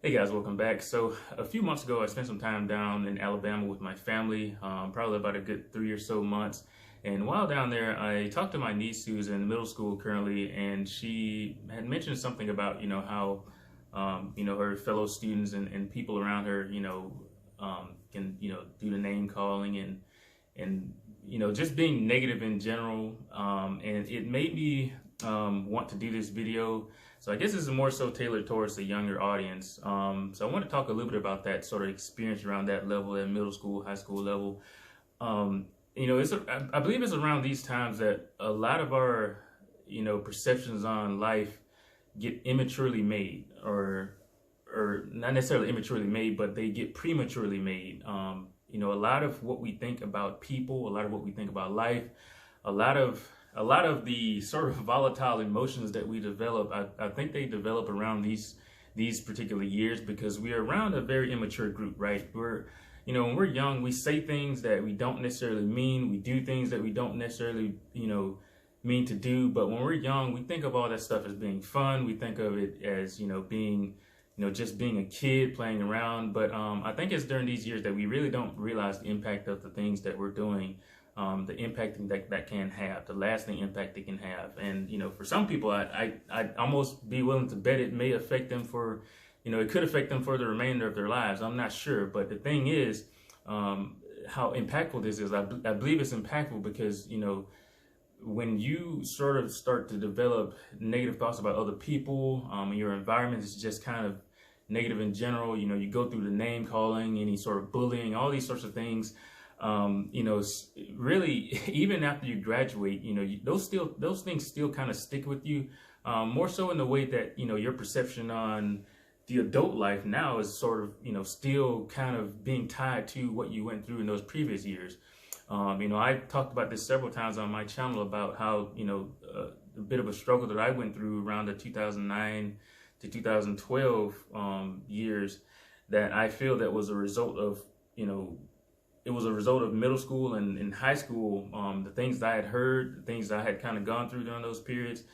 Hey guys, welcome back. So a few months ago, I spent some time down in Alabama with my family, probably about a good 3 or so months. And while down there, I talked to my niece who's in middle school currently, and she had mentioned something about, how, her fellow students and people around her, can, do the name calling and just being negative in general. And it made me want to do this video. So I guess this is more so tailored towards the younger audience. So I want to talk a little bit about that sort of experience around that level, that middle school, high school level. I believe it's around these times that a lot of our, perceptions on life get immaturely made, or not necessarily immaturely made, but they get prematurely made. A lot of what we think about people, a lot of what we think about life, a lot of the sort of volatile emotions that we develop, I think they develop around these particular years because we are around a very immature group, right? When we're young, we say things that we don't necessarily mean. We do things that we don't necessarily, mean to do. But when we're young, we think of all that stuff as being fun. We think of it as, being, just being a kid playing around. But I think it's during these years that we really don't realize the impact of the things that we're doing. The impact that can have, the lasting impact it can have. And, for some people, I'd almost be willing to bet it may affect them for, it could affect them for the remainder of their lives. I'm not sure. But the thing is, how impactful this is. I believe it's impactful because, when you sort of start to develop negative thoughts about other people, your environment is just kind of negative in general. You go through the name calling, any sort of bullying, all these sorts of things. Really, even after you graduate, those things still kind of stick with you, more so in the way that, your perception on the adult life now is sort of, still kind of being tied to what you went through in those previous years. I talked about this several times on my channel about how, a bit of a struggle that I went through around the 2009 to 2012 years that I feel that was a result of, it was a result of middle school and high school, the things that I had heard, the things that I had kind of gone through during those periods,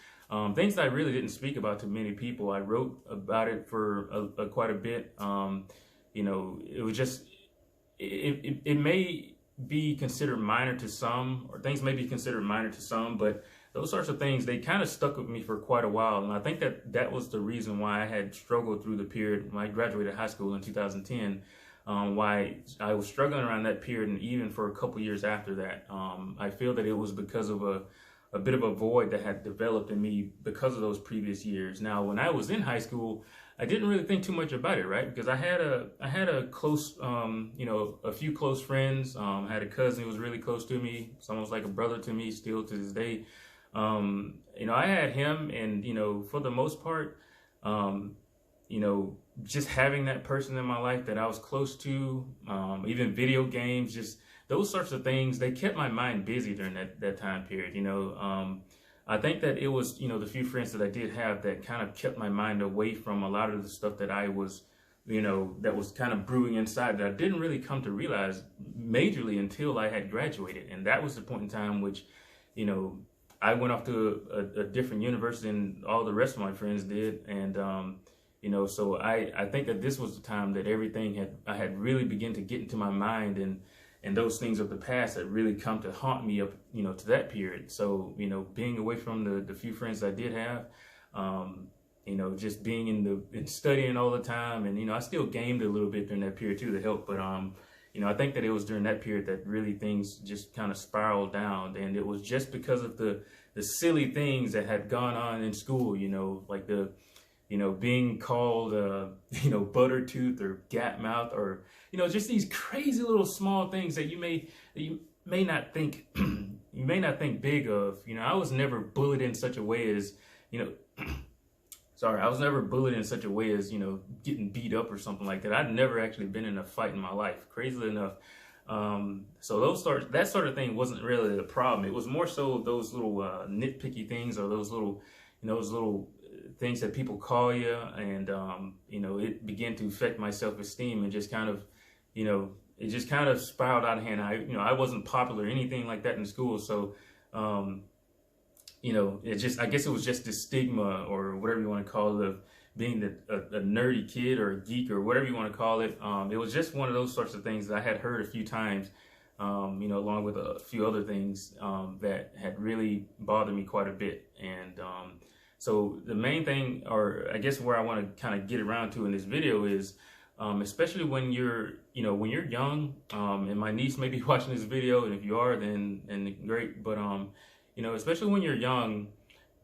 things that I really didn't speak about to many people. I wrote about it for quite a bit. It was just, it may be considered minor to some, or things may be considered minor to some, but those sorts of things, they kind of stuck with me for quite a while. And I think that was the reason why I had struggled through the period when I graduated high school in 2010. Why I was struggling around that period, and even for a couple years after that. I feel that it was because of a bit of a void that had developed in me because of those previous years. Now, when I was in high school, I didn't really think too much about it, right? Because I had a close, a few close friends. I had a cousin who was really close to me. It's almost like a brother to me still to this day. I had him, and, for the most part, just having that person in my life that I was close to, even video games, just those sorts of things, they kept my mind busy during that time period. I think that it was, the few friends that I did have that kind of kept my mind away from a lot of the stuff that I was, that was kind of brewing inside that I didn't really come to realize majorly until I had graduated. And that was the point in time which, I went off to a different university than all the rest of my friends did. And, so I think that this was the time that I had really begun to get into my mind, and those things of the past had really come to haunt me up, to that period. So, being away from the few friends I did have, just being in studying all the time. And, I still gamed a little bit during that period too to help. But, I think that it was during that period that really things just kind of spiraled down. And it was just because of the silly things that had gone on in school, like being called, butter tooth or gap mouth, or, just these crazy little small things that you may not think, you may not think big of. I was never bullied in such a way as, I was never bullied in such a way as, getting beat up or something like that. I'd never actually been in a fight in my life, crazily enough. So that sort of thing wasn't really the problem. It was more so those little nitpicky things, or those little things that people call you, and it began to affect my self-esteem, and just kind of, it just kind of spiraled out of hand. I wasn't popular or anything like that in school, so I guess it was just this stigma, or whatever you want to call it, of being a nerdy kid or a geek or whatever you want to call it. It was just one of those sorts of things that I had heard a few times, along with a few other things that had really bothered me quite a bit. And so the main thing, or I guess where I want to kind of get around to in this video is, especially when you're young, and my niece may be watching this video, and if you are, then great. But especially when you're young,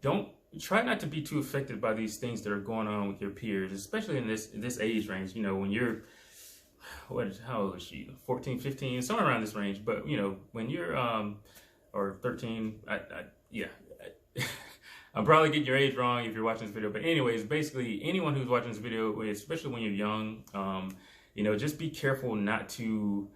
don't try not to be too affected by these things that are going on with your peers, especially in this age range. When you're how old is she? 14, 15, somewhere around this range. But when you're or 13, yeah. I'm probably getting your age wrong if you're watching this video, but anyways, basically anyone who's watching this video, especially when you're young, just be careful not to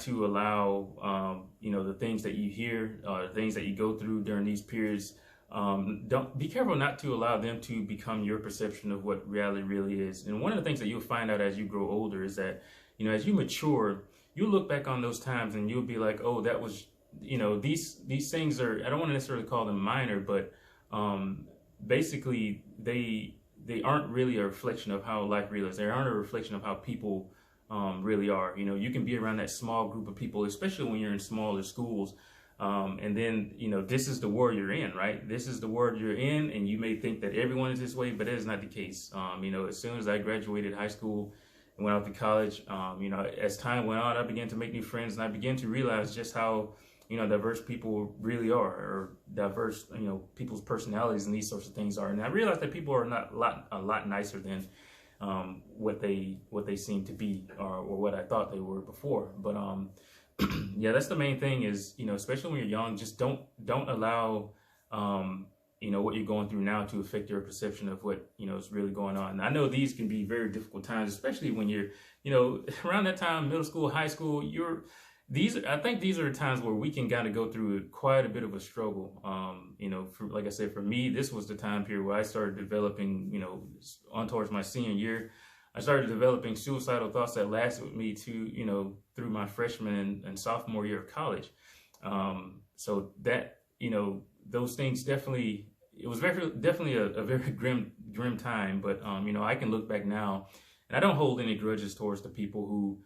allow the things that you hear, the things that you go through during these periods. Don't be careful not to allow them to become your perception of what reality really is. And one of the things that you'll find out as you grow older is that as you mature, you look back on those times and you'll be like, oh, that was these things are, I don't want to necessarily call them minor, but basically they aren't really a reflection of how life really is. They aren't a reflection of how people really are. You can be around that small group of people, especially when you're in smaller schools, and then this is the world you're in, right? This is the world you're in, and you may think that everyone is this way, but that is not the case. As soon as I graduated high school and went out to college, as time went on, I began to make new friends, and I began to realize just how diverse people really are, or diverse, people's personalities and these sorts of things are. And I realized that people are not a lot nicer than what they seem to be, or what I thought they were before. But yeah, that's the main thing is, especially when you're young, just don't allow, what you're going through now to affect your perception of what, is really going on. And I know these can be very difficult times, especially when you're, around that time, middle school, high school, I think these are the times where we can kind of go through quite a bit of a struggle. Like I said, for me, this was the time period where I started developing, on towards my senior year, I started developing suicidal thoughts that lasted with me to, through my freshman and sophomore year of college. So that, those things definitely, it was definitely a very grim time. But, I can look back now and I don't hold any grudges towards the people who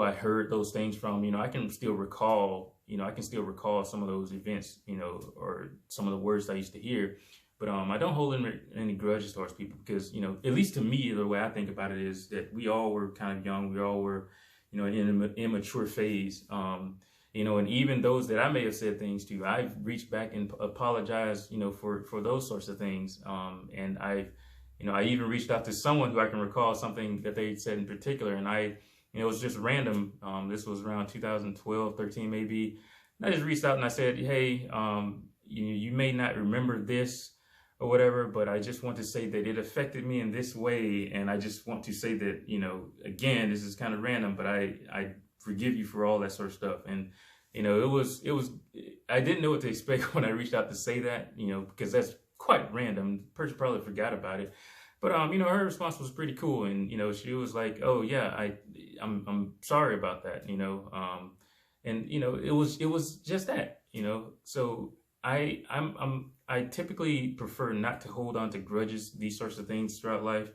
I heard those things from. I can still recall some of those events, or some of the words I used to hear. But I don't hold any grudges towards people because, at least to me, the way I think about it is that we all were kind of young. We all were, in an immature phase. And even those that I may have said things to, I've reached back and apologized, for those sorts of things. And I even reached out to someone who I can recall something that they said in particular, and it was just random. This was around 2012, 13 maybe. And I just reached out and I said, hey, you may not remember this or whatever, but I just want to say that it affected me in this way, and I just want to say that, again, this is kind of random, but I forgive you for all that sort of stuff. And it was I didn't know what to expect when I reached out to say that, because that's quite random. The person probably forgot about it. But her response was pretty cool, and she was like, "Oh yeah, I'm sorry about that," and it was just that, So I typically prefer not to hold on to grudges, these sorts of things throughout life,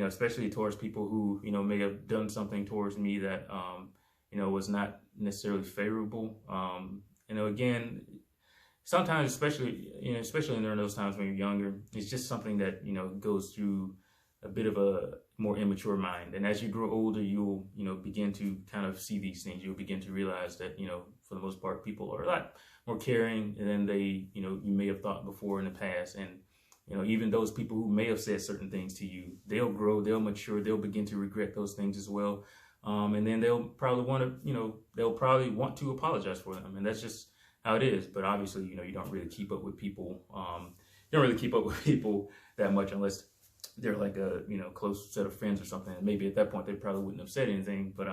especially towards people who may have done something towards me that was not necessarily favorable. Again, sometimes, especially during those times when you're younger, it's just something that goes through a bit of a more immature mind. And as you grow older, you'll begin to kind of see these things. You'll begin to realize that for the most part, people are a lot more caring than they you may have thought before in the past. And even those people who may have said certain things to you, they'll grow, they'll mature, they'll begin to regret those things as well. And then they'll probably want to apologize for them, and that's just how it is. But obviously, you don't really keep up with people. You don't really keep up with people that much unless they're like a close set of friends or something. And maybe at that point they probably wouldn't have said anything. But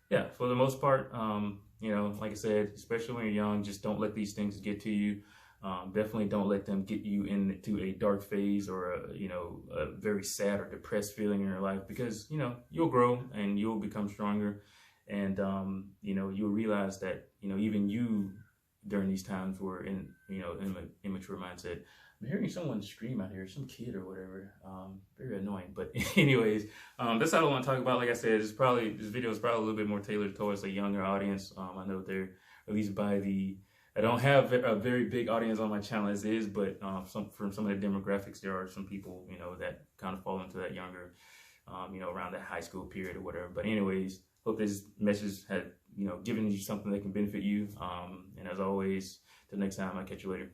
yeah, for the most part, like I said, especially when you're young, just don't let these things get to you. Definitely don't let them get you into a dark phase or a very sad or depressed feeling in your life, because you'll grow and you'll become stronger, and you'll realize that even you during these times were in an immature mindset. I'm hearing someone scream out here, some kid or whatever. Very annoying. But anyways, that's all I want to talk about. Like I said, this video is probably a little bit more tailored towards a younger audience. I know they're at least I don't have a very big audience on my channel as is, but from some of the demographics, there are some people, that kind of fall into that younger, around that high school period or whatever. But anyways, hope this message had, given you something that can benefit you. And as always, till next time, I'll catch you later.